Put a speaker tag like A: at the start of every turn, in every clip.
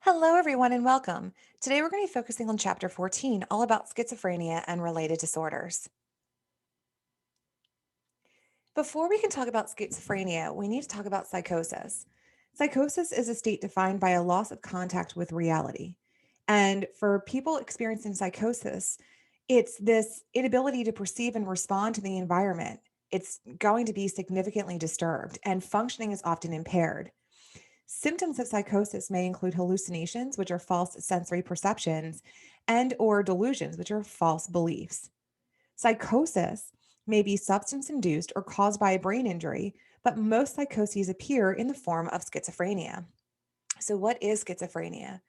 A: Hello, everyone, and welcome. Today, we're going to be focusing on Chapter 14, all about schizophrenia and related disorders. Before we can talk about schizophrenia, we need to talk about psychosis. Psychosis is a state defined by a loss of contact with reality. And for people experiencing psychosis, it's this inability to perceive and respond to the environment. It's going to be significantly disturbed, and functioning is often impaired. Symptoms of psychosis may include hallucinations, which are false sensory perceptions, and or delusions, which are false beliefs. Psychosis may be substance induced or caused by a brain injury, but most psychoses appear in the form of schizophrenia. So, what is schizophrenia?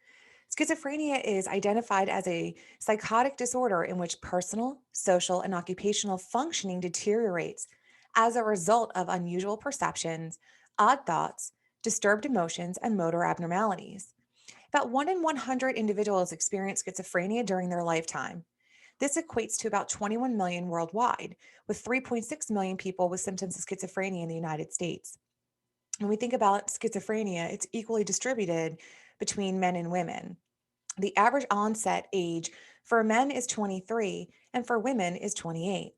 A: Schizophrenia is identified as a psychotic disorder in which personal, social, and occupational functioning deteriorates as a result of unusual perceptions, odd thoughts, disturbed emotions, and motor abnormalities. About 1 in 100 individuals experience schizophrenia during their lifetime. This equates to about 21 million worldwide, with 3.6 million people with symptoms of schizophrenia in the United States. When we think about schizophrenia, it's equally distributed between men and women. The average onset age for men is 23 and for women is 28.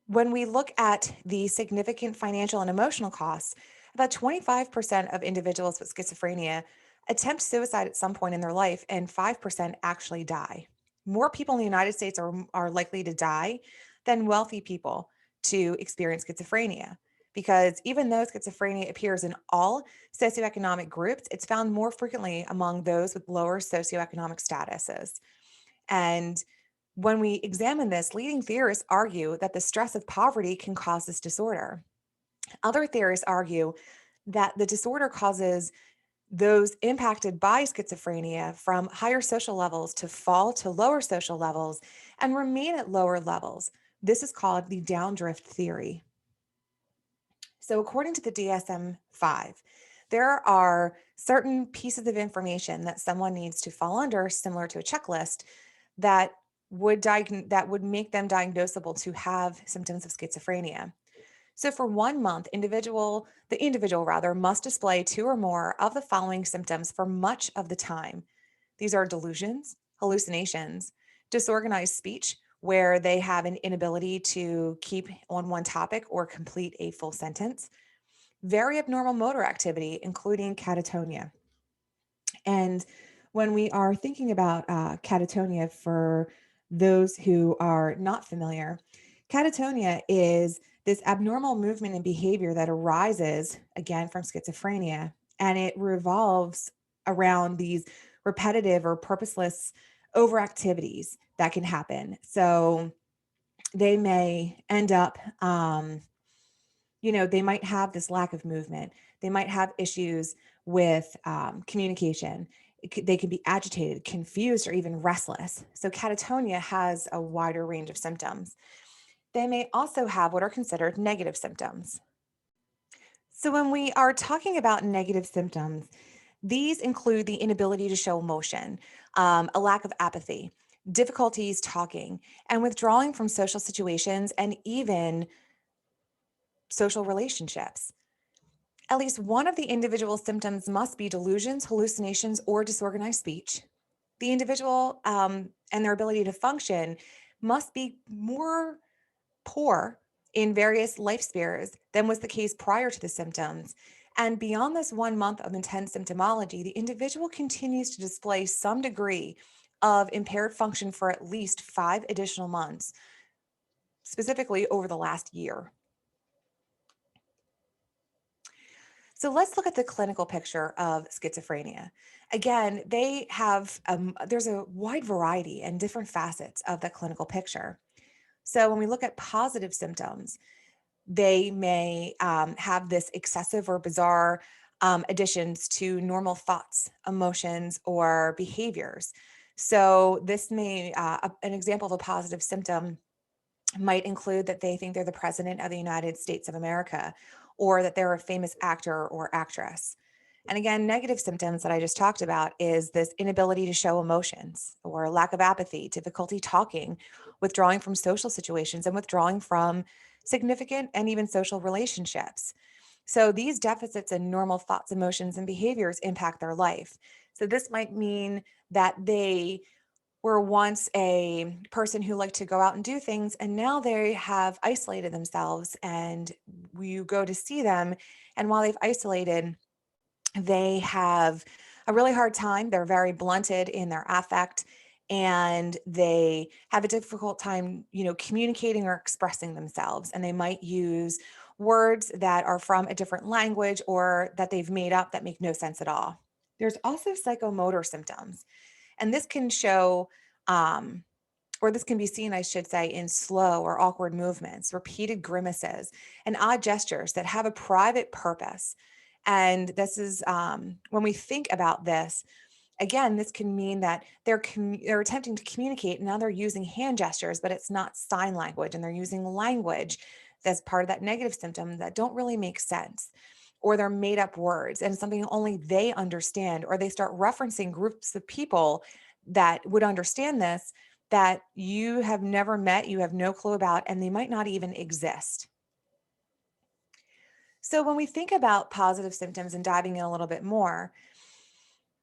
A: When we look at the significant financial and emotional costs, about 25% of individuals with schizophrenia attempt suicide at some point in their life, and 5% actually die. More people in the United States are likely to die than wealthy people to experience schizophrenia. Because even though schizophrenia appears in all socioeconomic groups, it's found more frequently among those with lower socioeconomic statuses. And when we examine this, leading theorists argue that the stress of poverty can cause this disorder. Other theorists argue that the disorder causes those impacted by schizophrenia from higher social levels to fall to lower social levels and remain at lower levels. This is called the Downdrift Theory. So, according to the DSM 5, there are certain pieces of information that someone needs to fall under, similar to a checklist, that that would make them diagnosable to have symptoms of schizophrenia. So for 1 month, the individual rather must display two or more of the following symptoms for much of the time. These are delusions, hallucinations, disorganized speech, where they have an inability to keep on one topic or complete a full sentence, very abnormal motor activity, including catatonia. And when we are thinking about catatonia, for those who are not familiar, catatonia is this abnormal movement and behavior that arises again from schizophrenia, and it revolves around these repetitive or purposeless overactivities that can happen. So they may end up, they might have this lack of movement. They might have issues with communication. They can be agitated, confused, or even restless. So, catatonia has a wider range of symptoms. They may also have what are considered negative symptoms. So, when we are talking about negative symptoms, these include the inability to show emotion, a lack of apathy, difficulties talking, and withdrawing from social situations and even social relationships. At least one of the individual symptoms must be delusions, hallucinations, or disorganized speech. The individual and their ability to function must be more poor in various life spheres than was the case prior to the symptoms. And beyond this 1 month of intense symptomology, the individual continues to display some degree of impaired function for at least 5 additional months, specifically over the last year. So let's look at the clinical picture of schizophrenia. Again, there's a wide variety and different facets of the clinical picture. So when we look at positive symptoms, they may have this excessive or bizarre additions to normal thoughts, emotions, or behaviors. So this an example of a positive symptom might include that they think they're the president of the United States of America, or that they're a famous actor or actress. And again, negative symptoms that I just talked about is this inability to show emotions or lack of apathy, difficulty talking, withdrawing from social situations, and withdrawing from significant and even social relationships. So these deficits in normal thoughts, emotions, and behaviors impact their life. So this might mean that they were once a person who liked to go out and do things, and now they have isolated themselves. And you go to see them, and while they've isolated, they have a really hard time. They're very blunted in their affect, and they have a difficult time, communicating or expressing themselves. And they might use words that are from a different language or that they've made up that make no sense at all. There's also psychomotor symptoms, and this can show, um, or this can be seen, I should say, in slow or awkward movements, repeated grimaces, and odd gestures that have a private purpose. And this is when we think about this, again, this can mean that they're attempting to communicate, and now they're using hand gestures, but it's not sign language, and they're using language that's part of that negative symptom that don't really make sense, or they're made up words and something only they understand, or they start referencing groups of people that would understand this that you have never met, you have no clue about, and they might not even exist. So when we think about positive symptoms and diving in a little bit more,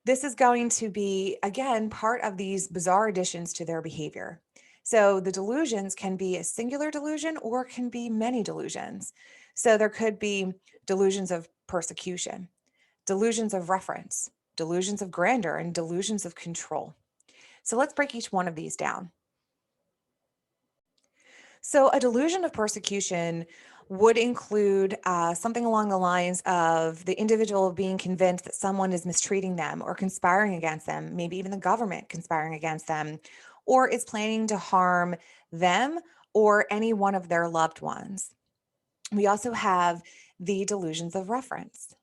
A: this is going to be, again, part of these bizarre additions to their behavior. So the delusions can be a singular delusion or can be many delusions. So there could be delusions of persecution, delusions of reference, delusions of grandeur, and delusions of control. So let's break each one of these down. So, a delusion of persecution would include something along the lines of the individual being convinced that someone is mistreating them or conspiring against them, maybe even the government conspiring against them, or is planning to harm them or any one of their loved ones. We also have the delusions of reference.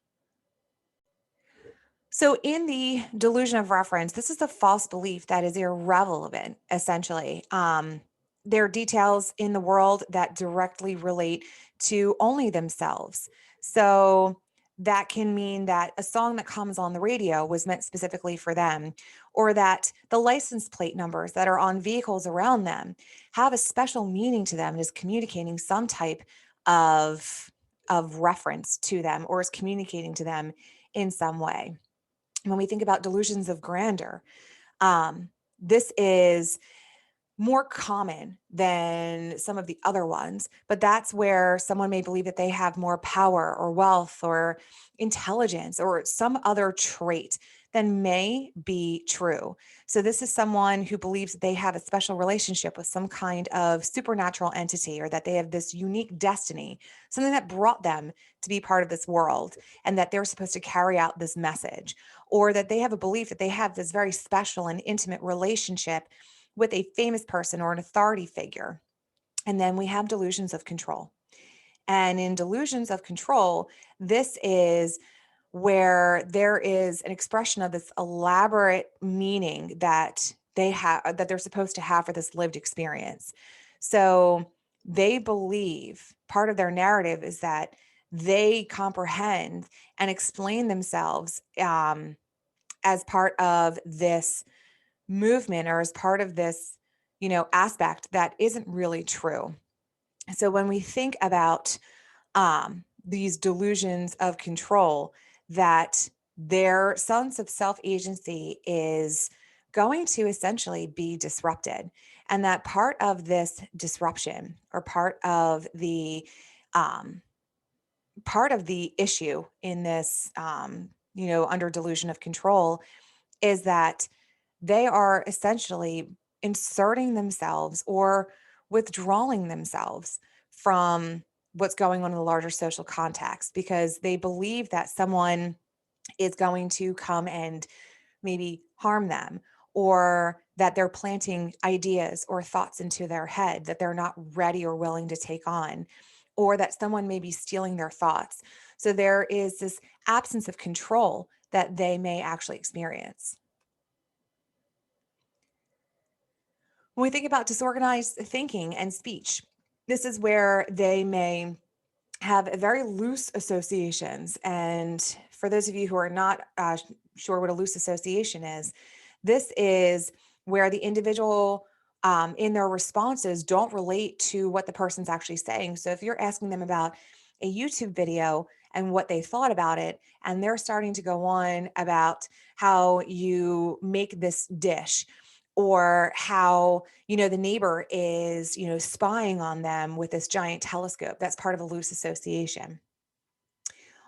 A: So, in the delusion of reference, this is a false belief that is irrelevant, essentially. There are details in the world that directly relate to only themselves. So, that can mean that a song that comes on the radio was meant specifically for them, or that the license plate numbers that are on vehicles around them have a special meaning to them and is communicating some type of, of reference to them or is communicating to them in some way. When we think about delusions of grandeur, this is more common than some of the other ones, but that's where someone may believe that they have more power or wealth or intelligence or some other trait than may be true. So this is someone who believes that they have a special relationship with some kind of supernatural entity, or that they have this unique destiny, something that brought them to be part of this world, and that they're supposed to carry out this message, or that they have a belief that they have this very special and intimate relationship with a famous person or an authority figure. And then we have delusions of control. And in delusions of control, this is where there is an expression of this elaborate meaning that they have, that they're supposed to have for this lived experience. So they believe part of their narrative is that they comprehend and explain themselves as part of this movement or as part of this, aspect that isn't really true. So when we think about these delusions of control, that their sense of self-agency is going to essentially be disrupted, and that part of this disruption, or um, part of the issue in this, under delusion of control, is that they are essentially inserting themselves or withdrawing themselves from what's going on in the larger social context, because they believe that someone is going to come and maybe harm them, or that they're planting ideas or thoughts into their head that they're not ready or willing to take on, or that someone may be stealing their thoughts. So there is this absence of control that they may actually experience. When we think about disorganized thinking and speech, this is where they may have very loose associations. And for those of you who are not sure what a loose association is, this is where the individual in their responses don't relate to what the person's actually saying. So if you're asking them about a YouTube video and what they thought about it. And they're starting to go on about how you make this dish, or how, the neighbor is, spying on them with this giant telescope. That's part of a loose association.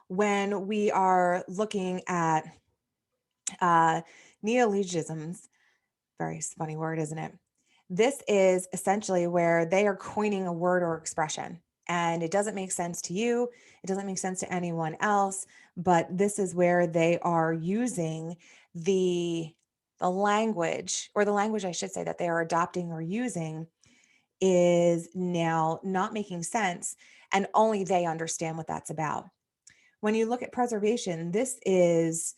A: When we are looking at neologisms, very funny word, isn't it? This is essentially where they are coining a word or expression, and it doesn't make sense to you. It doesn't make sense to anyone else, but this is where they are using the language, or the language, I should say, that they are adopting or using is now not making sense, and only they understand what that's about. When you look at preservation, this is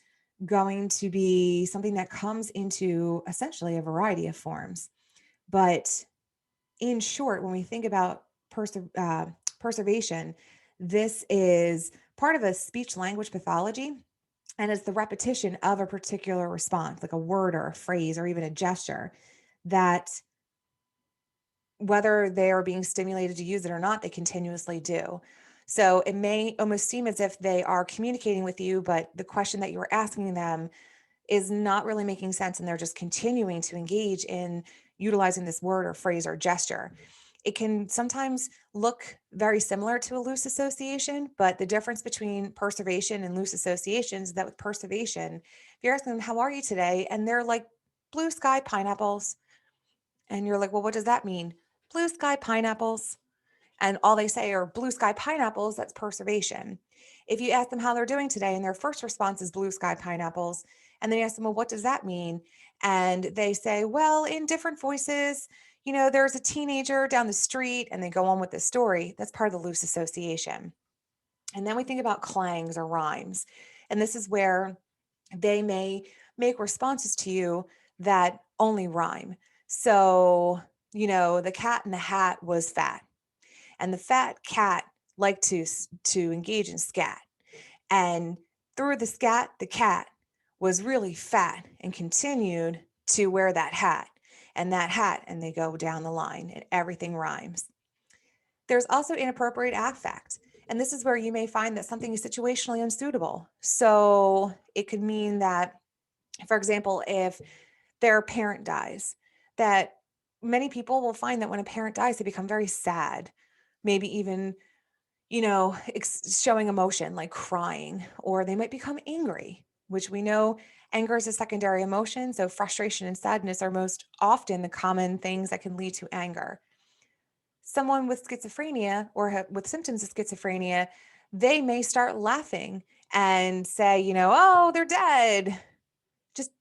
A: going to be something that comes into essentially a variety of forms. But in short, when we think about preservation, this is part of a speech language pathology, and it's the repetition of a particular response, like a word or a phrase or even a gesture, that whether they are being stimulated to use it or not, they continuously do. So it may almost seem as if they are communicating with you, but the question that you are asking them is not really making sense, and they're just continuing to engage in utilizing this word or phrase or gesture. It can sometimes look very similar to a loose association, but the difference between preservation and loose associations is that with preservation, if you're asking them, how are you today? And they're like, blue sky pineapples. And you're like, well, what does that mean? Blue sky pineapples. And all they say are blue sky pineapples, that's preservation. If you ask them how they're doing today and their first response is blue sky pineapples, and then you ask them, well, what does that mean? And they say, well, in different voices, there's a teenager down the street, and they go on with the story. That's part of the loose association. And then we think about clangs or rhymes. And this is where they may make responses to you that only rhyme. So, the cat in the hat was fat, and the fat cat liked to engage in scat. And through the scat, the cat was really fat and continued to wear that hat and that hat, and they go down the line, and everything rhymes. There's also inappropriate affect. And this is where you may find that something is situationally unsuitable. So it could mean that, for example, if their parent dies, that many people will find that when a parent dies, they become very sad, maybe even, showing emotion like crying, or they might become angry, which we know anger is a secondary emotion. So frustration and sadness are most often the common things that can lead to anger. Someone with schizophrenia or with symptoms of schizophrenia, they may start laughing and say, oh, they're dead. Just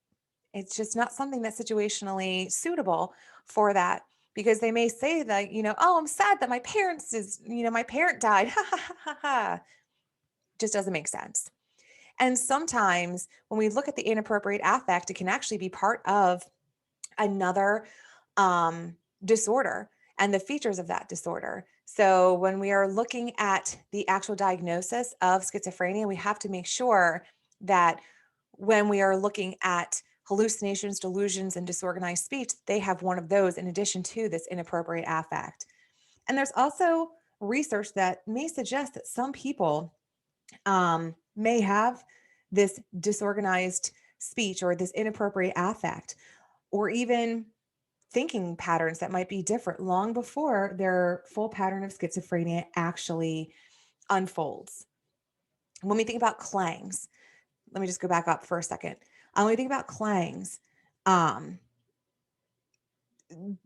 A: It's just not something that's situationally suitable for that, because they may say that, oh, I'm sad that my parent died. Ha ha ha ha ha. Just doesn't make sense. And sometimes when we look at the inappropriate affect, it can actually be part of another disorder and the features of that disorder. So when we are looking at the actual diagnosis of schizophrenia, we have to make sure that when we are looking at hallucinations, delusions, and disorganized speech, they have one of those in addition to this inappropriate affect. And there's also research that may suggest that some people may have this disorganized speech or this inappropriate affect, or even thinking patterns that might be different long before their full pattern of schizophrenia actually unfolds. When we think about clangs, let me just go back up for a second. When we think about clangs, um,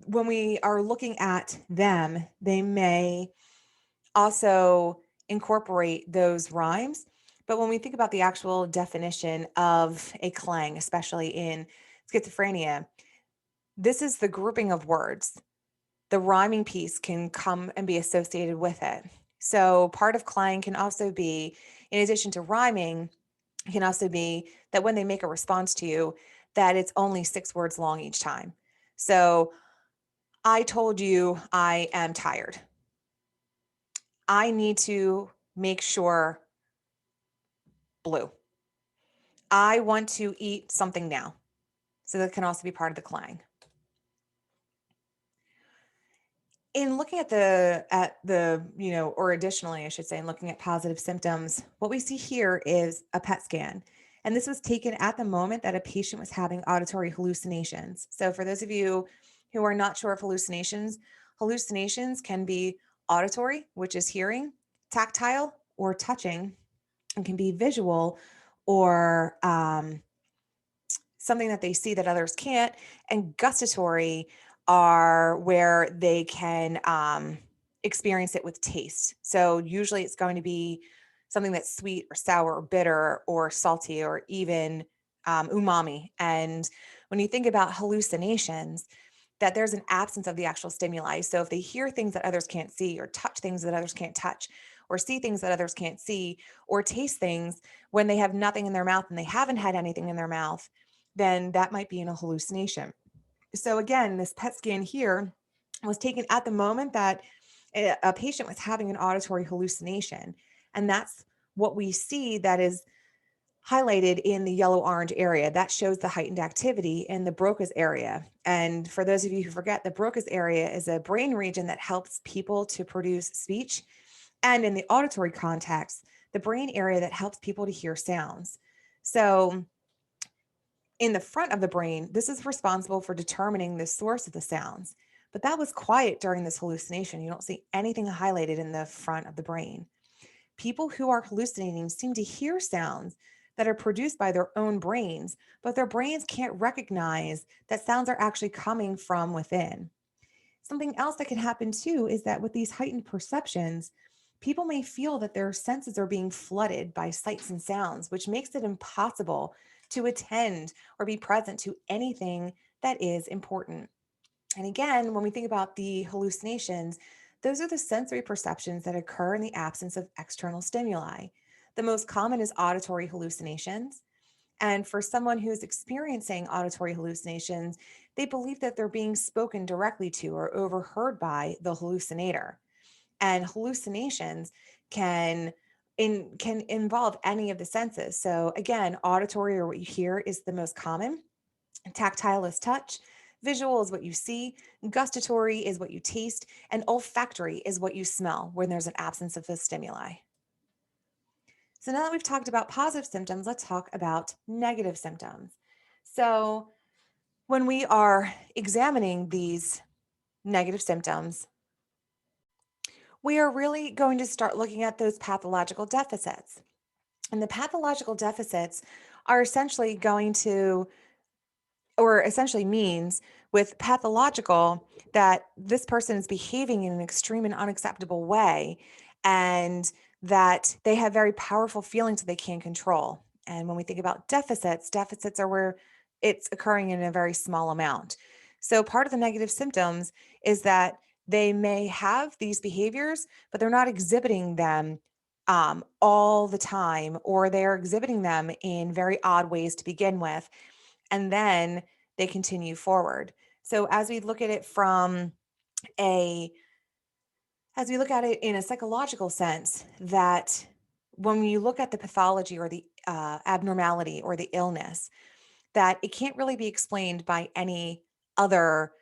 A: when we are looking at them, they may also incorporate those rhymes. But when we think about the actual definition of a clang, especially in schizophrenia, this is the grouping of words. The rhyming piece can come and be associated with it. So part of clang can also be, in addition to rhyming, can also be that when they make a response to you, that it's only 6 words long each time. So I told you I am tired. I need to make sure blue. I want to eat something now. So that can also be part of the clang. In looking or additionally, I should say, in looking at positive symptoms, what we see here is a PET scan. And this was taken at the moment that a patient was having auditory hallucinations. So, for those of you who are not sure of hallucinations can be auditory, which is hearing, tactile or touching, and can be visual or something that they see that others can't, and gustatory are where they can experience it with taste. So usually it's going to be something that's sweet or sour or bitter or salty or even umami. And when you think about hallucinations, that there's an absence of the actual stimuli. So if they hear things that others can't see, or touch things that others can't touch, or see things that others can't see, or taste things when they have nothing in their mouth and they haven't had anything in their mouth, then that might be in a hallucination. So again, this PET scan here was taken at the moment that a patient was having an auditory hallucination. And that's what we see that is highlighted in the yellow orange area. That shows the heightened activity in the Broca's area. And for those of you who forget, the Broca's area is a brain region that helps people to produce speech. And in the auditory context, the brain area that helps people to hear sounds. So in the front of the brain, this is responsible for determining the source of the sounds. But that was quiet during this hallucination. You don't see anything highlighted in the front of the brain. People who are hallucinating seem to hear sounds that are produced by their own brains, but their brains can't recognize that sounds are actually coming from within. Something else that can happen too is that with these heightened perceptions, people may feel that their senses are being flooded by sights and sounds, which makes it impossible to attend or be present to anything that is important. And again, when we think about the hallucinations, those are the sensory perceptions that occur in the absence of external stimuli. The most common is auditory hallucinations. And for someone who's experiencing auditory hallucinations, they believe that they're being spoken directly to or overheard by the hallucinator. And hallucinations can can involve any of the senses. So again, auditory or what you hear is the most common. Tactile is touch, visual is what you see, gustatory is what you taste, and olfactory is what you smell when there's an absence of the stimuli. So now that we've talked about positive symptoms, let's talk about negative symptoms. So when we are examining these negative symptoms, we are really going to start looking at those pathological deficits. And the pathological deficits are essentially going to, or essentially means with pathological, that this person is behaving in an extreme and unacceptable way, and that they have very powerful feelings that they can't control. And when we think about deficits, deficits are where it's occurring in a very small amount. So part of the negative symptoms is that they may have these behaviors, but they're not exhibiting them all the time, or they're exhibiting them in very odd ways to begin with. And then they continue forward. So a as we look at it in a psychological sense, that when you look at the pathology or the abnormality or the illness, that it can't really be explained by any other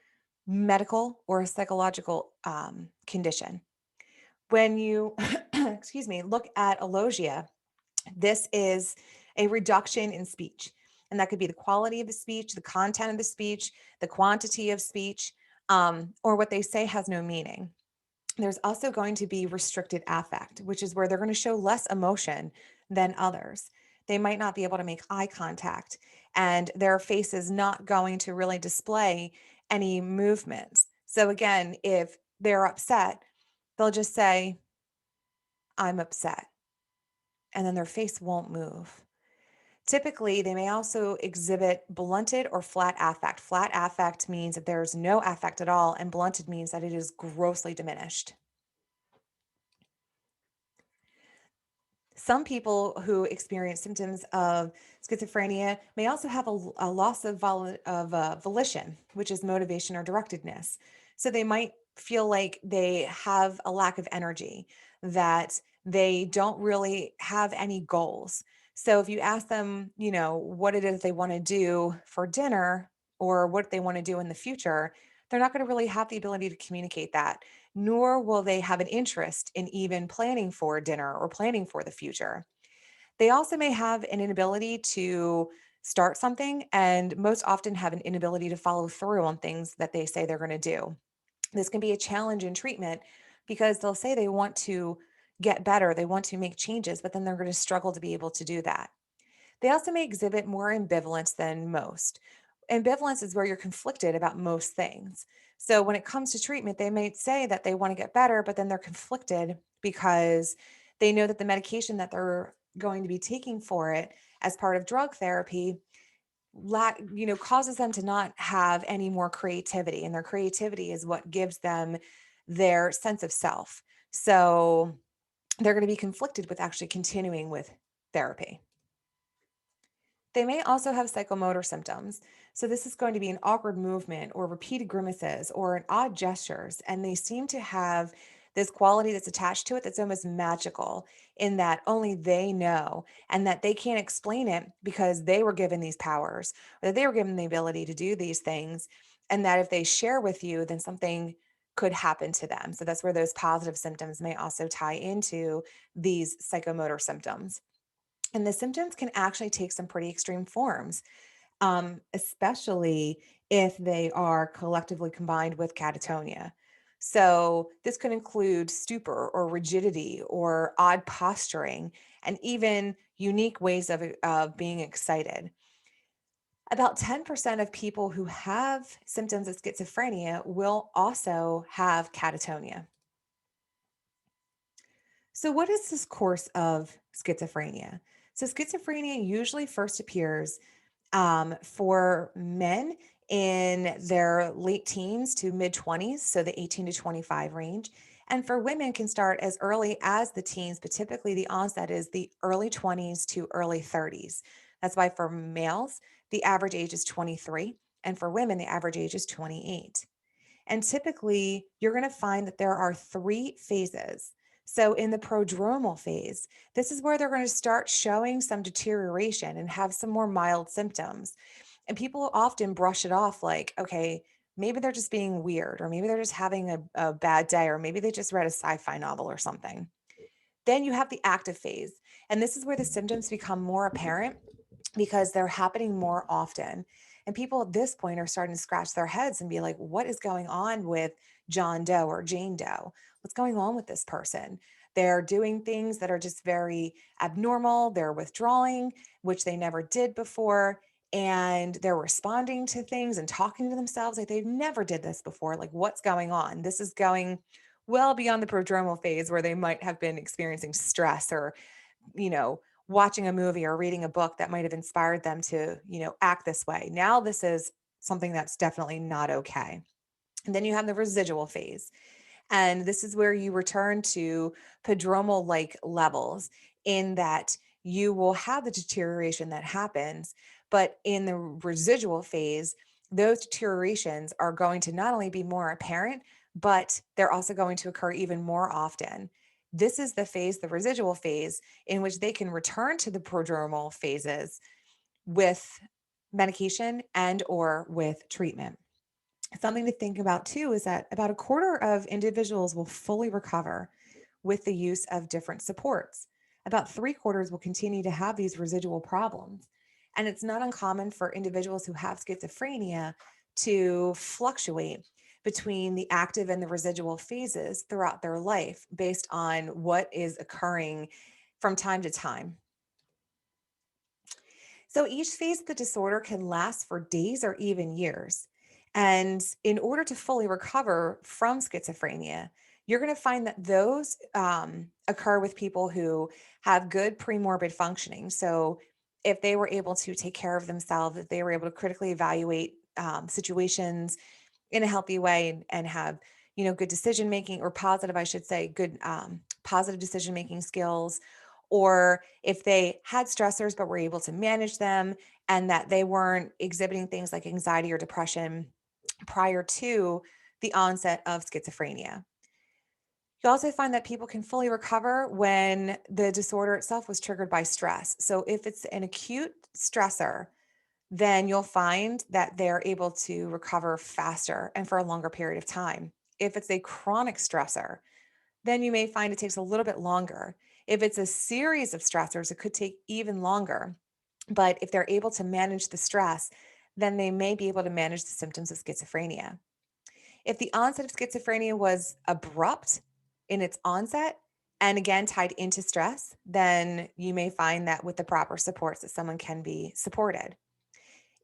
A: medical or psychological condition. When you, excuse me, look at alogia, this is a reduction in speech. And that could be the quality of the speech, the content of the speech, the quantity of speech, or what they say has no meaning. There's also going to be restricted affect, which is where they're going to show less emotion than others. They might not be able to make eye contact, and their face is not going to really display any movements. So, again, if they're upset, they'll just say, I'm upset, and then their face won't move. Typically, they may also exhibit blunted or flat affect. Flat affect means that there's no affect at all, and blunted means that it is grossly diminished. Some people who experience symptoms of schizophrenia may also have a loss of volition, which is motivation or directedness. So they might feel like they have a lack of energy, that they don't really have any goals. So if you ask them, what it is they want to do for dinner or what they want to do in the future, they're not going to really have the ability to communicate that. nor will they have an interest in even planning for dinner or planning for the future. They also may have an inability to start something and most often have an inability to follow through on things that they say they're going to do. This can be a challenge in treatment because they'll say they want to get better, they want to make changes, but then they're going to struggle to be able to do that. They also may exhibit more ambivalence than most. Ambivalence is where you're conflicted about most things. So when it comes to treatment, they may say that they want to get better, but then they're conflicted because they know that the medication that they're going to be taking for it as part of drug therapy causes them to not have any more creativity, and their creativity is what gives them their sense of self. So they're going to be conflicted with actually continuing with therapy. They may also have psychomotor symptoms. So, this is going to be an awkward movement or repeated grimaces or an odd gestures. And they seem to have this quality that's attached to it that's almost magical in that only they know and that they can't explain it because they were given these powers or that they were given the ability to do these things. And that if they share with you, then something could happen to them. So, that's where those positive symptoms may also tie into these psychomotor symptoms. And the symptoms can actually take some pretty extreme forms, especially if they are collectively combined with catatonia. So, this could include stupor or rigidity or odd posturing and even unique ways of being excited. About 10% of people who have symptoms of schizophrenia will also have catatonia. So, what is this course of schizophrenia? So, schizophrenia usually first appears for men in their late teens to mid 20s, so the 18 to 25 range. And for women can start as early as the teens, but typically the onset is the early 20s to early 30s. That's why for males, the average age is 23, and for women, the average age is 28. And typically, you're going to find that there are three phases. So, in the prodromal phase, this is where they're going to start showing some deterioration and have some more mild symptoms. And people often brush it off like, okay, maybe they're just being weird, or maybe they're just having a bad day, or maybe they just read a sci fi novel or something. Then you have the active phase. And this is where the symptoms become more apparent because they're happening more often. And people at this point are starting to scratch their heads and be like, what is going on with John Doe or Jane Doe? What's going on with this person? They're doing things that are just very abnormal. They're withdrawing, which they never did before. And they're responding to things and talking to themselves like they've never did this before. Like, what's going on? This is going well beyond the prodromal phase where they might have been experiencing stress or you know, watching a movie or reading a book that might have inspired them to, act this way. Now, this is something that's definitely not okay. And then you have the residual phase. And this is where you return to prodromal like levels in that you will have the deterioration that happens. But in the residual phase, those deteriorations are going to not only be more apparent, but they're also going to occur even more often. This is the phase, the residual phase, in which they can return to the prodromal phases with medication and or with treatment. Something to think about too is that about a quarter of individuals will fully recover with the use of different supports. About three quarters will continue to have these residual problems. And it's not uncommon for individuals who have schizophrenia to fluctuate between the active and the residual phases throughout their life based on what is occurring from time to time. So each phase of the disorder can last for days or even years. And in order to fully recover from schizophrenia, you're going to find that those occur with people who have good premorbid functioning. So if they were able to take care of themselves, if they were able to critically evaluate situations in a healthy way and have good decision making or positive, I should say, good positive decision making skills, or if they had stressors but were able to manage them and that they weren't exhibiting things like anxiety or depression prior to the onset of schizophrenia. You also find that people can fully recover when the disorder itself was triggered by stress. So if it's an acute stressor, then you'll find that they're able to recover faster and for a longer period of time. If it's a chronic stressor, then you may find it takes a little bit longer. If it's a series of stressors, it could take even longer. But if they're able to manage the stress, then they may be able to manage the symptoms of schizophrenia. If the onset of schizophrenia was abrupt in its onset and again tied into stress, then you may find that with the proper supports that someone can be supported.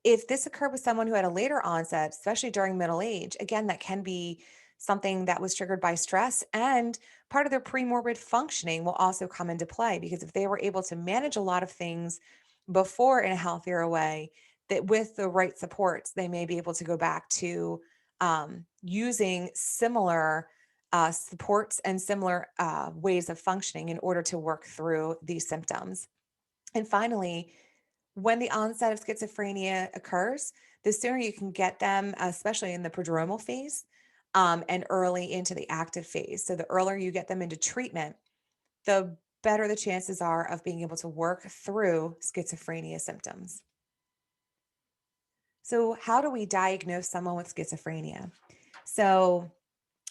A: If this occurred with someone who had a later onset, especially during middle age, again, that can be something that was triggered by stress, and part of their premorbid functioning will also come into play because if they were able to manage a lot of things before in a healthier way, that with the right supports, they may be able to go back to using similar supports and similar ways of functioning in order to work through these symptoms. And finally, when the onset of schizophrenia occurs, the sooner you can get them, especially in the prodromal phase and early into the active phase. So the earlier you get them into treatment, the better the chances are of being able to work through schizophrenia symptoms. So, how do we diagnose someone with schizophrenia? So,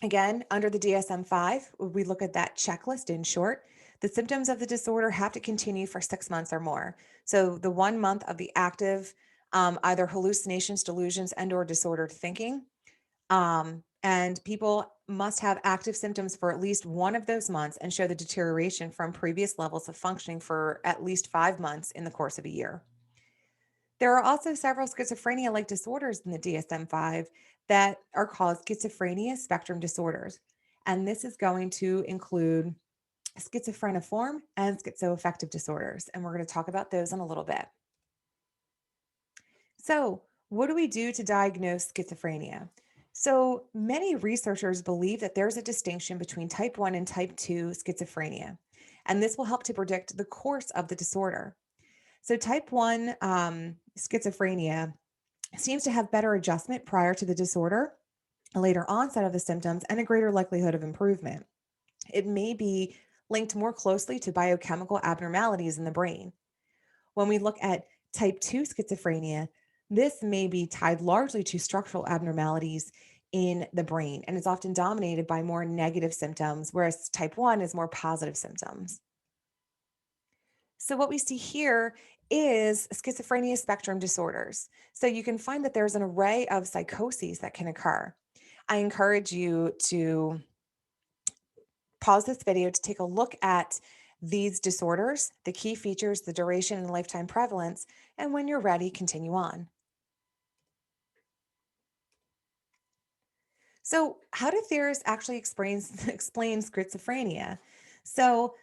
A: again, under the DSM 5, we look at that checklist in short. The symptoms of the disorder have to continue for 6 months or more. So, the 1 month of the active, either hallucinations, delusions, and/or disordered thinking. And people must have active symptoms for at least one of those months and show the deterioration from previous levels of functioning for at least 5 months in the course of a year. There are also several schizophrenia like disorders in the DSM 5 that are called schizophrenia spectrum disorders. And this is going to include schizophreniform and schizoaffective disorders. And we're going to talk about those in a little bit. So, what do we do to diagnose schizophrenia? So, many researchers believe that there's a distinction between type 1 and type 2 schizophrenia, and this will help to predict the course of the disorder. So, type 1 schizophrenia seems to have better adjustment prior to the disorder, a later onset of the symptoms, and a greater likelihood of improvement. It may be linked more closely to biochemical abnormalities in the brain. When we look at type 2 schizophrenia, this may be tied largely to structural abnormalities in the brain and is often dominated by more negative symptoms, whereas type 1 is more positive symptoms. So, what we see here is schizophrenia spectrum disorders. So, you can find that there's an array of psychoses that can occur. I encourage you to pause this video to take a look at these disorders, the key features, the duration and lifetime prevalence, and when you're ready, continue on. So, how do theorists actually explain schizophrenia? So,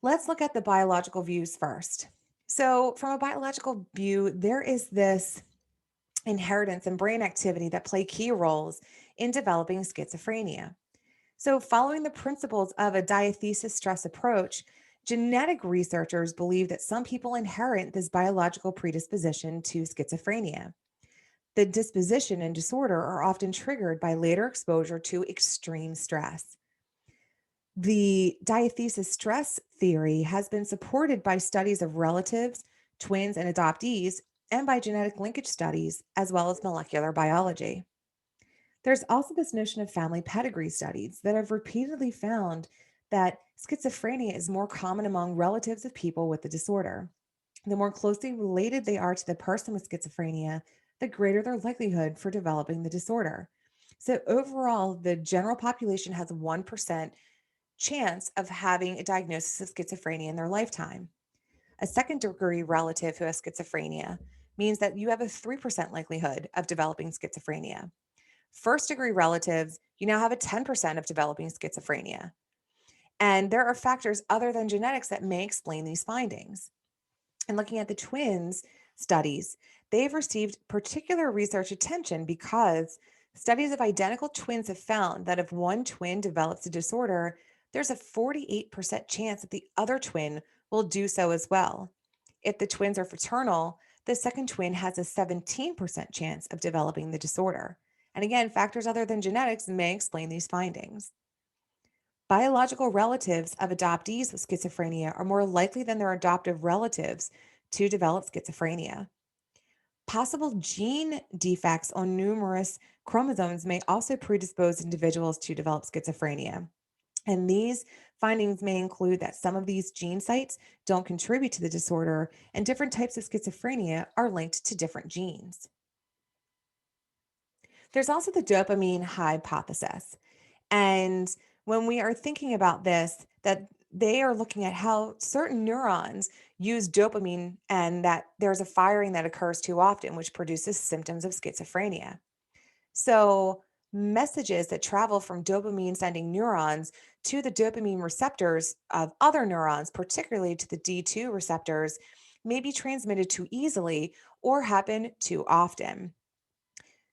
A: let's look at the biological views first. So, from a biological view, there is this inheritance and brain activity that play key roles in developing schizophrenia. So, following the principles of a diathesis stress approach, genetic researchers believe that some people inherit this biological predisposition to schizophrenia. The disposition and disorder are often triggered by later exposure to extreme stress. The diathesis stress theory has been supported by studies of relatives, twins, and adoptees, and by genetic linkage studies, as well as molecular biology. There's also this notion of family pedigree studies that have repeatedly found that schizophrenia is more common among relatives of people with the disorder. The more closely related they are to the person with schizophrenia, the greater their likelihood for developing the disorder. So, overall, the general population has a 1% chance of having a diagnosis of schizophrenia in their lifetime. A second degree relative who has schizophrenia means that you have a 3% likelihood of developing schizophrenia. First degree relatives, you now have a 10% of developing schizophrenia. And there are factors other than genetics that may explain these findings. And looking at the twins studies, they've received particular research attention because studies of identical twins have found that if one twin develops a disorder, there's a 48% chance that the other twin will do so as well. If the twins are fraternal, the second twin has a 17% chance of developing the disorder. And again, factors other than genetics may explain these findings. Biological relatives of adoptees with schizophrenia are more likely than their adoptive relatives to develop schizophrenia. Possible gene defects on numerous chromosomes may also predispose individuals to develop schizophrenia. And these findings may include that some of these gene sites don't contribute to the disorder, and different types of schizophrenia are linked to different genes. There's also the dopamine hypothesis. And when we are thinking about this, that they are looking at how certain neurons use dopamine and that there's a firing that occurs too often, which produces symptoms of schizophrenia. So, messages that travel from dopamine sending neurons to the dopamine receptors of other neurons, particularly to the D2 receptors, may be transmitted too easily or happen too often.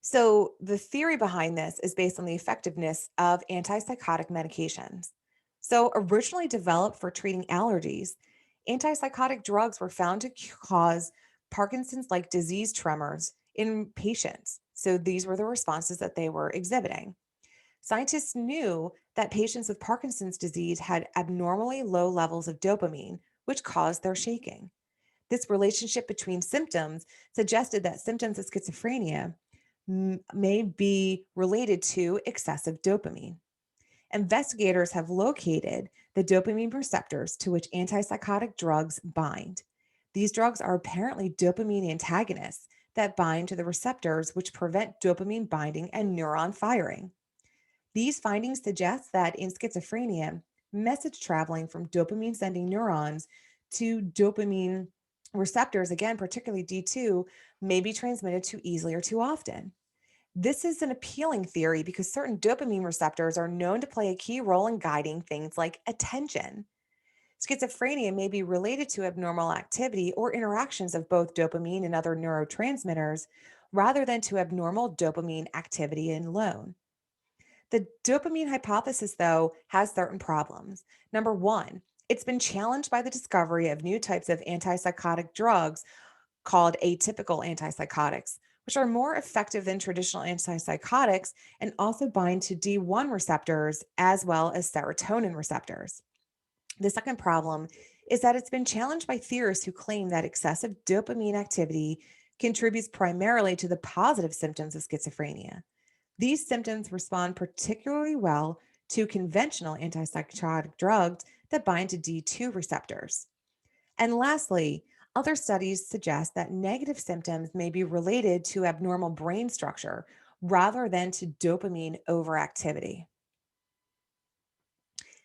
A: So, the theory behind this is based on the effectiveness of antipsychotic medications. So, originally developed for treating allergies, antipsychotic drugs were found to cause Parkinson's like disease tremors in patients. So, these were the responses that they were exhibiting. Scientists knew that patients with Parkinson's disease had abnormally low levels of dopamine, which caused their shaking. This relationship between symptoms suggested that symptoms of schizophrenia may be related to excessive dopamine. Investigators have located the dopamine receptors to which antipsychotic drugs bind. These drugs are apparently dopamine antagonists that bind to the receptors which prevent dopamine binding and neuron firing. These findings suggest that in schizophrenia, message traveling from dopamine sending neurons to dopamine receptors, again, particularly D2, may be transmitted too easily or too often. This is an appealing theory because certain dopamine receptors are known to play a key role in guiding things like attention. Schizophrenia may be related to abnormal activity or interactions of both dopamine and other neurotransmitters rather than to abnormal dopamine activity alone. The dopamine hypothesis, though, has certain problems. Number one, it's been challenged by the discovery of new types of antipsychotic drugs called atypical antipsychotics, which are more effective than traditional antipsychotics and also bind to D1 receptors as well as serotonin receptors. The second problem is that it's been challenged by theorists who claim that excessive dopamine activity contributes primarily to the positive symptoms of schizophrenia. These symptoms respond particularly well to conventional antipsychotic drugs that bind to D2 receptors. And lastly, other studies suggest that negative symptoms may be related to abnormal brain structure rather than to dopamine overactivity.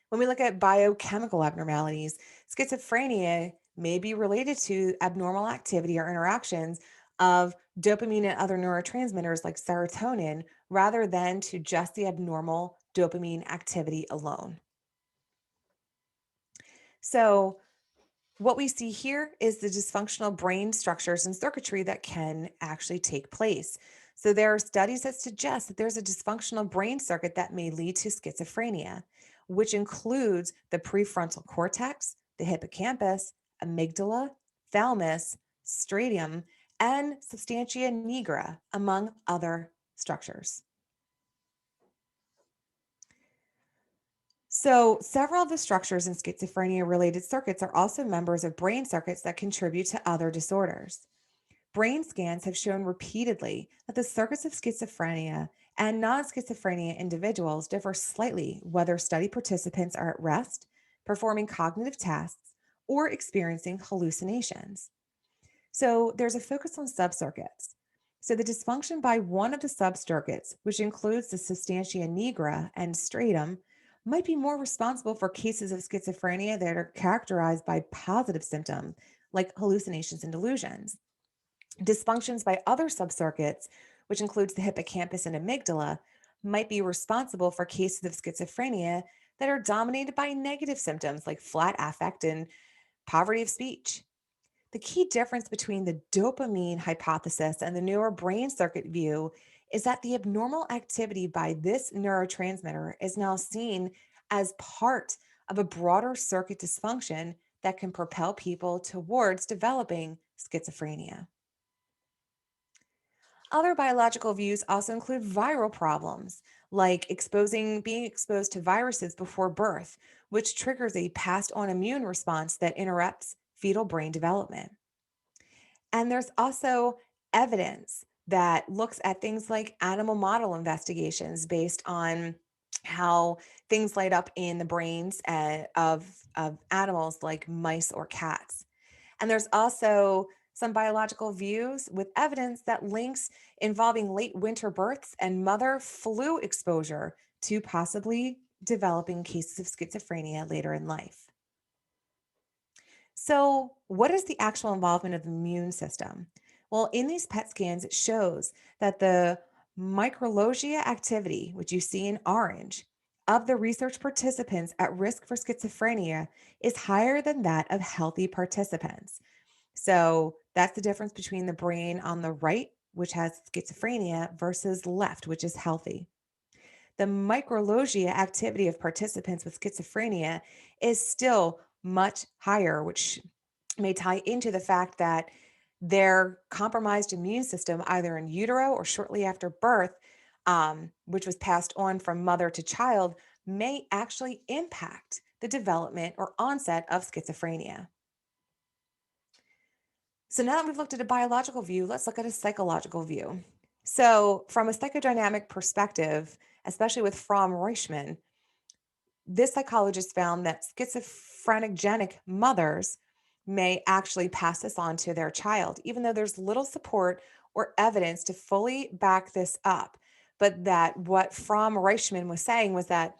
A: When we look at biochemical abnormalities, schizophrenia may be related to abnormal activity or interactions of dopamine and other neurotransmitters like serotonin rather than to just the abnormal dopamine activity alone. So, what we see here is the dysfunctional brain structures and circuitry that can actually take place. So, there are studies that suggest that there's a dysfunctional brain circuit that may lead to schizophrenia, which includes the prefrontal cortex, the hippocampus, amygdala, thalamus, striatum, and substantia nigra, among other structures. So, several of the structures in schizophrenia related circuits are also members of brain circuits that contribute to other disorders. Brain scans have shown repeatedly that the circuits of schizophrenia and non schizophrenia individuals differ slightly whether study participants are at rest, performing cognitive tasks, or experiencing hallucinations. So, there's a focus on subcircuits. So, the dysfunction by one of the subcircuits, which includes the substantia nigra and stratum, might be more responsible for cases of schizophrenia that are characterized by positive symptoms like hallucinations and delusions. Dysfunctions by other subcircuits, which includes the hippocampus and amygdala, might be responsible for cases of schizophrenia that are dominated by negative symptoms like flat affect and poverty of speech. The key difference between the dopamine hypothesis and the newer brain circuit view is that the abnormal activity by this neurotransmitter is now seen as part of a broader circuit dysfunction that can propel people towards developing schizophrenia. Other biological views also include viral problems, like being exposed to viruses before birth, which triggers a passed on immune response that interrupts fetal brain development. And there's also evidence that looks at things like animal model investigations based on how things light up in the brains of animals like mice or cats. And there's also some biological views with evidence that links involving late winter births and mother flu exposure to possibly developing cases of schizophrenia later in life. So, what is the actual involvement of the immune system? Well, in these PET scans, it shows that the micrologia activity, which you see in orange, of the research participants at risk for schizophrenia is higher than that of healthy participants. So, that's the difference between the brain on the right, which has schizophrenia, versus left, which is healthy. The micrologia activity of participants with schizophrenia is still much higher, which may tie into the fact that their compromised immune system, either in utero or shortly after birth, which was passed on from mother to child, may actually impact the development or onset of schizophrenia. So now that we've looked at a biological view, let's look at a psychological view. So, from a psychodynamic perspective, especially with Fromm Reuschmann, this psychologist found that schizophrenic mothers may actually pass this on to their child, even though there's little support or evidence to fully back this up. But that what Fromm Reichman was saying was that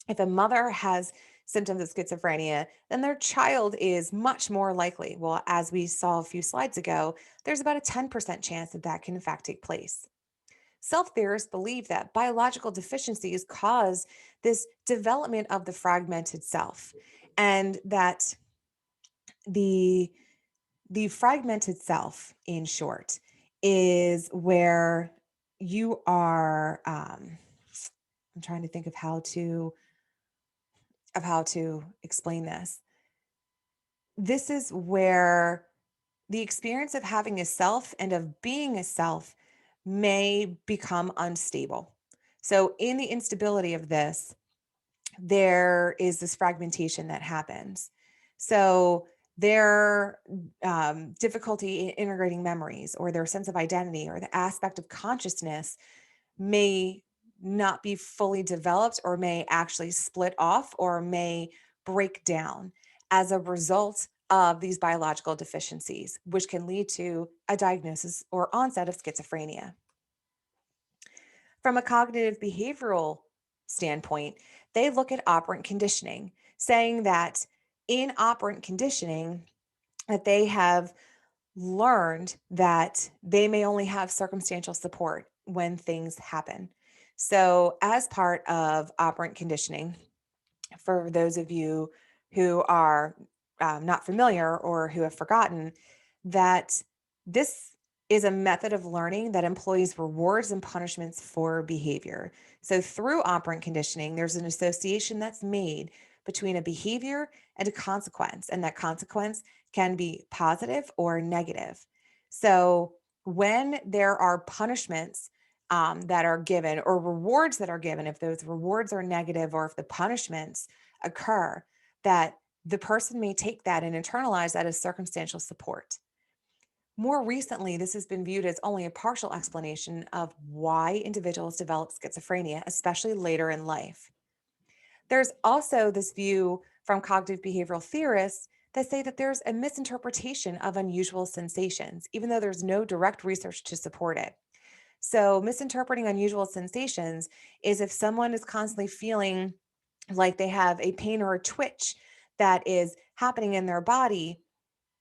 A: if a mother has symptoms of schizophrenia, then their child is much more likely. Well, as we saw a few slides ago, there's about a 10% chance that that can in fact take place. Self theorists believe that biological deficiencies cause this development of the fragmented self, and that the the fragmented self, in short, is where you are. I'm trying to think of how to explain this. This is where the experience of having a self and of being a self may become unstable. So, in the instability of this, there is this fragmentation that happens. So, their difficulty in integrating memories or their sense of identity or the aspect of consciousness may not be fully developed or may actually split off or may break down as a result of these biological deficiencies, which can lead to a diagnosis or onset of schizophrenia. From a cognitive behavioral standpoint, they look at operant conditioning, saying that in operant conditioning, that they have learned that they may only have circumstantial support when things happen. So, as part of operant conditioning, for those of you who are not familiar or who have forgotten, that this is a method of learning that employs rewards and punishments for behavior. So, through operant conditioning, there's an association that's made between a behavior and a consequence, and that consequence can be positive or negative. So, when there are punishments that are given or rewards that are given, if those rewards are negative or if the punishments occur, that the person may take that and internalize that as circumstantial support. More recently, this has been viewed as only a partial explanation of why individuals develop schizophrenia, especially later in life. There's also this view from cognitive behavioral theorists that say that there's a misinterpretation of unusual sensations, even though there's no direct research to support it. So, misinterpreting unusual sensations is if someone is constantly feeling like they have a pain or a twitch that is happening in their body,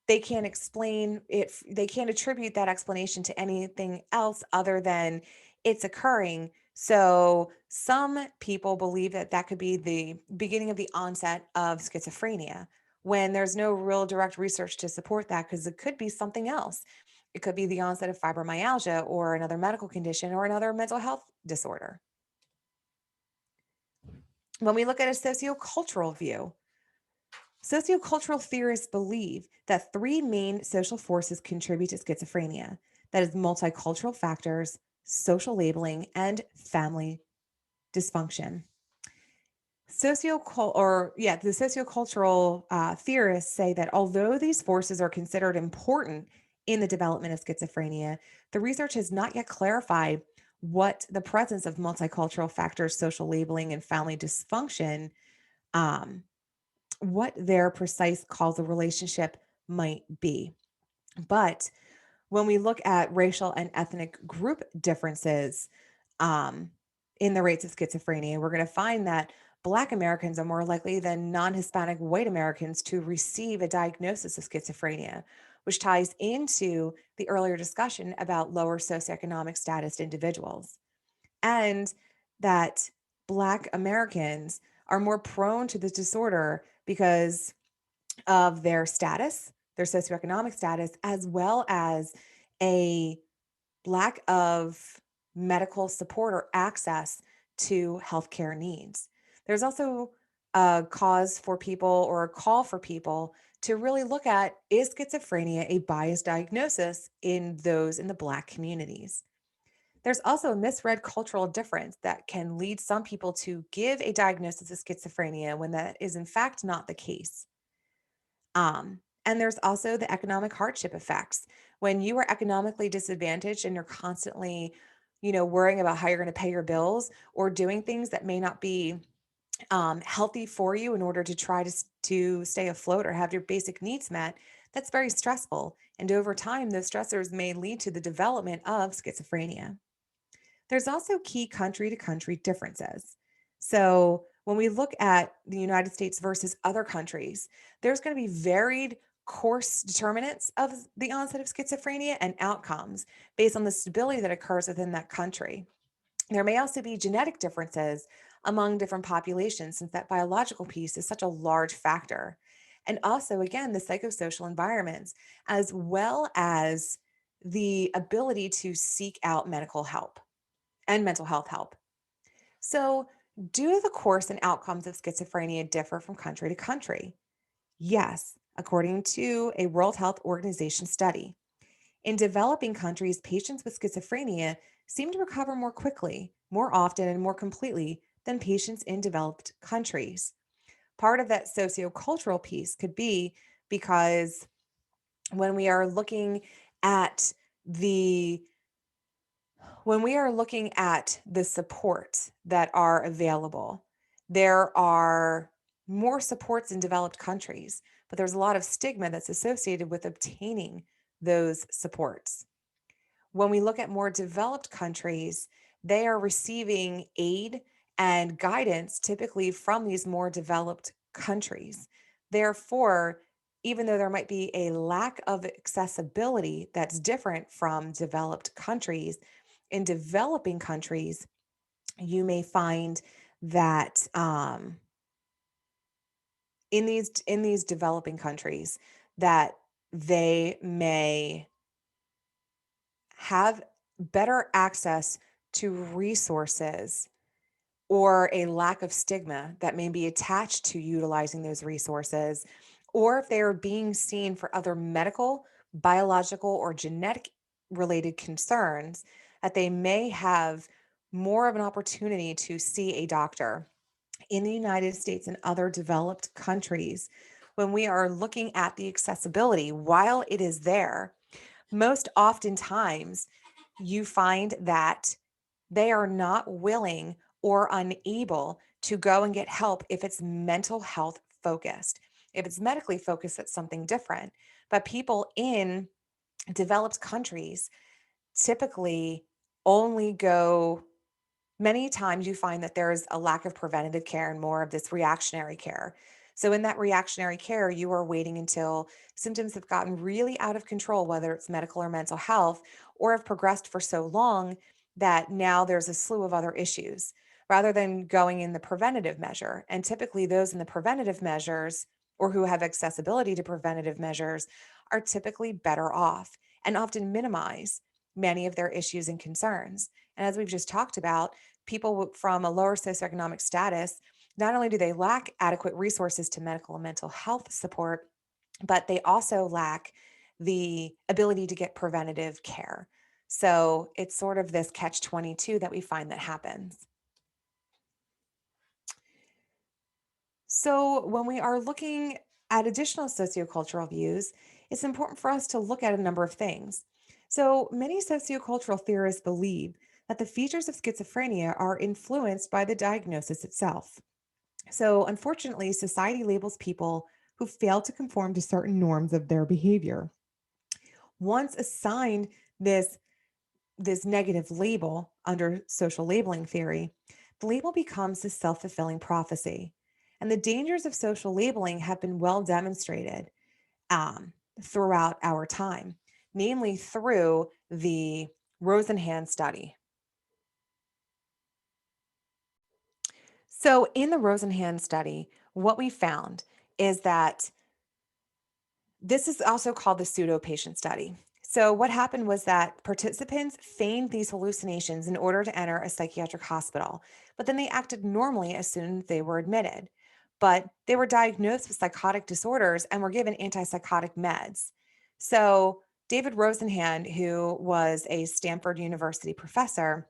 A: they can't explain it, they can't attribute that explanation to anything else other than it's occurring. So, some people believe that that could be the beginning of the onset of schizophrenia when there's no real direct research to support that because it could be something else. It could be the onset of fibromyalgia or another medical condition or another mental health disorder. When we look at a sociocultural view, sociocultural theorists believe that three main social forces contribute to schizophrenia. That is multicultural factors, social labeling, and family dysfunction. The sociocultural theorists say that although these forces are considered important in the development of schizophrenia, the research has not yet clarified what the presence of multicultural factors, social labeling, and family dysfunction, um, what their precise causal relationship might be. But when we look at racial and ethnic group differences um, in the rates of schizophrenia, we're going to find that Black Americans are more likely than non Hispanic white Americans to receive a diagnosis of schizophrenia, which ties into the earlier discussion about lower socioeconomic status individuals. And that Black Americans are more prone to this disorder because of their status, their socioeconomic status, as well as a lack of medical support or access to healthcare needs. There's also a cause for people or a call for people to really look at, is schizophrenia a biased diagnosis in those in the Black communities? There's also a misread cultural difference that can lead some people to give a diagnosis of schizophrenia when that is in fact not the case. And there's also the economic hardship effects. When you are economically disadvantaged and you're constantly, worrying about how you're going to pay your bills or doing things that may not be healthy for you in order to try to stay afloat or have your basic needs met, that's very stressful. And over time, those stressors may lead to the development of schizophrenia. There's also key country to country differences. So when we look at the United States versus other countries, there's going to be varied course determinants of the onset of schizophrenia and outcomes based on the stability that occurs within that country. There may also be genetic differences among different populations, since that biological piece is such a large factor. And also, again, the psychosocial environments, as well as the ability to seek out medical help and mental health help. So, do the course and outcomes of schizophrenia differ from country to country? Yes, according to a World Health Organization study. In developing countries, patients with schizophrenia seem to recover more quickly, more often, and more completely than patients in developed countries. Part of that sociocultural piece could be because when we are looking at the when we are looking at the supports that are available, there are more supports in developed countries, but there's a lot of stigma that's associated with obtaining those supports. When we look at more developed countries, they are receiving aid and guidance typically from these more developed countries. Therefore, even though there might be a lack of accessibility that's different from developed countries, in developing countries, you may find that in these developing countries that they may have better access to resources or a lack of stigma that may be attached to utilizing those resources, or if they are being seen for other medical, biological, or genetic related concerns, that they may have more of an opportunity to see a doctor. In the United States and other developed countries, when we are looking at the accessibility, while it is there, most oftentimes you find that they are not willing or unable to go and get help if it's mental health focused. If it's medically focused, that's something different. But people in developed countries typically only go, many times you find that there is a lack of preventative care and more of this reactionary care. So, in that reactionary care, you are waiting until symptoms have gotten really out of control, whether it's medical or mental health, or have progressed for so long that now there's a slew of other issues rather than going in the preventative measure. And typically, those in the preventative measures or who have accessibility to preventative measures are typically better off and often minimize many of their issues and concerns. And as we've just talked about, people from a lower socioeconomic status, not only do they lack adequate resources to medical and mental health support, but they also lack the ability to get preventative care. So it's sort of this catch 22 that we find that happens. So when we are looking at additional sociocultural views, it's important for us to look at a number of things. So, many sociocultural theorists believe that the features of schizophrenia are influenced by the diagnosis itself. So, unfortunately, society labels people who fail to conform to certain norms of their behavior. Once assigned this this negative label under social labeling theory, the label becomes a self fulfilling prophecy. And the dangers of social labeling have been well demonstrated throughout our time, namely through the Rosenhan study. So, in the Rosenhan study, what we found is that this is also called the pseudopatient study. So, what happened was that participants feigned these hallucinations in order to enter a psychiatric hospital, but then they acted normally as soon as they were admitted. But they were diagnosed with psychotic disorders and were given antipsychotic meds. So, David Rosenhan, who was a Stanford University professor,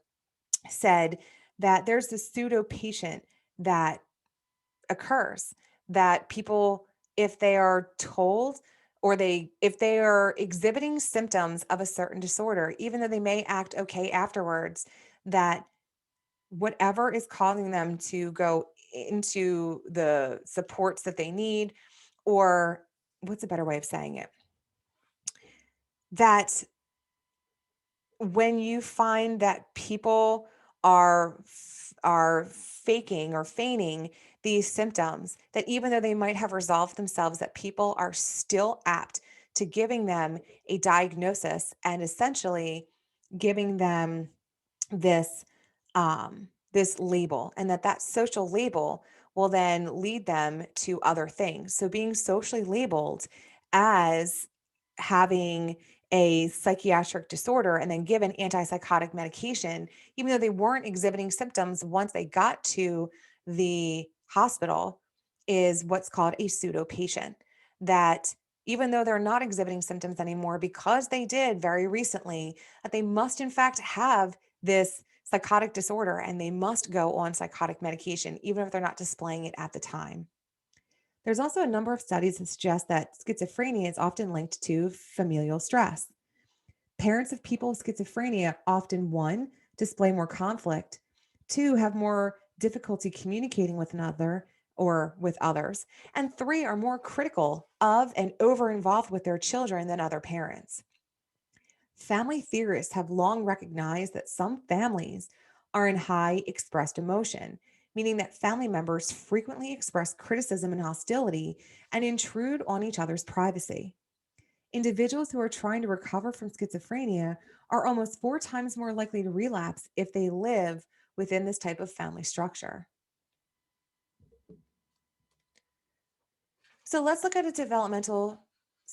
A: said that there's this pseudo patient that occurs that people, if they are told or if they are exhibiting symptoms of a certain disorder, even though they may act okay afterwards, that whatever is causing them to go into the supports that they need, or what's a better way of saying it, that when you find that people are faking or feigning these symptoms, that even though they might have resolved themselves, that people are still apt to giving them a diagnosis and essentially giving them this this label, and that social label will then lead them to other things. So being socially labeled as having a psychiatric disorder and then given antipsychotic medication, even though they weren't exhibiting symptoms once they got to the hospital, is what's called a pseudo patient. That even though they're not exhibiting symptoms anymore because they did very recently, that they must in fact have this psychotic disorder and they must go on psychotic medication, even if they're not displaying it at the time. There's also a number of studies that suggest that schizophrenia is often linked to familial stress. Parents of people with schizophrenia often, one, display more conflict, two, have more difficulty communicating with another or with others, and three, are more critical of and over involved with their children than other parents. Family theorists have long recognized that some families are in high expressed emotion, meaning that family members frequently express criticism and hostility and intrude on each other's privacy. Individuals who are trying to recover from schizophrenia are almost 4 times more likely to relapse if they live within this type of family structure. So let's look at a developmental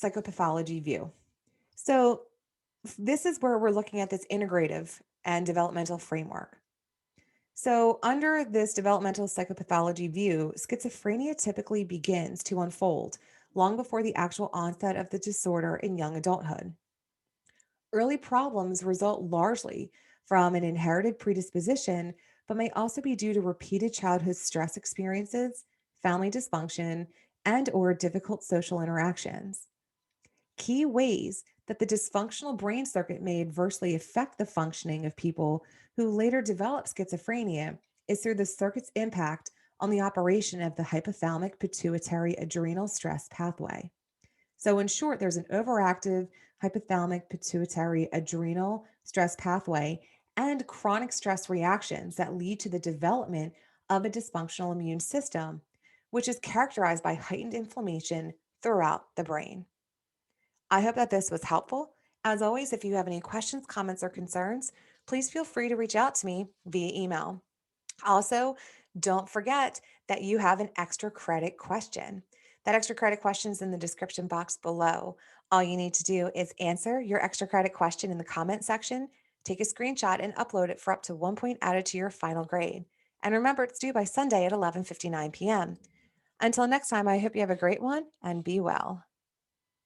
A: psychopathology view. So, this is where we're looking at this integrative and developmental framework. So, under this developmental psychopathology view, schizophrenia typically begins to unfold long before the actual onset of the disorder in young adulthood. Early problems result largely from an inherited predisposition, but may also be due to repeated childhood stress experiences, family dysfunction, and or difficult social interactions. Key ways that the dysfunctional brain circuit may adversely affect the functioning of people who later develop schizophrenia is through the circuit's impact on the operation of the hypothalamic pituitary adrenal stress pathway. So, in short, there's an overactive hypothalamic pituitary adrenal stress pathway and chronic stress reactions that lead to the development of a dysfunctional immune system, which is characterized by heightened inflammation throughout the brain. I hope that this was helpful. As always, if you have any questions, comments, or concerns, please feel free to reach out to me via email. Also, don't forget that you have an extra credit question. That extra credit question is in the description box below. All you need to do is answer your extra credit question in the comment section, take a screenshot, and upload it for up to 1 point added to your final grade. And remember, it's due by Sunday at 11:59 p.m. Until next time, I hope you have a great one and be well.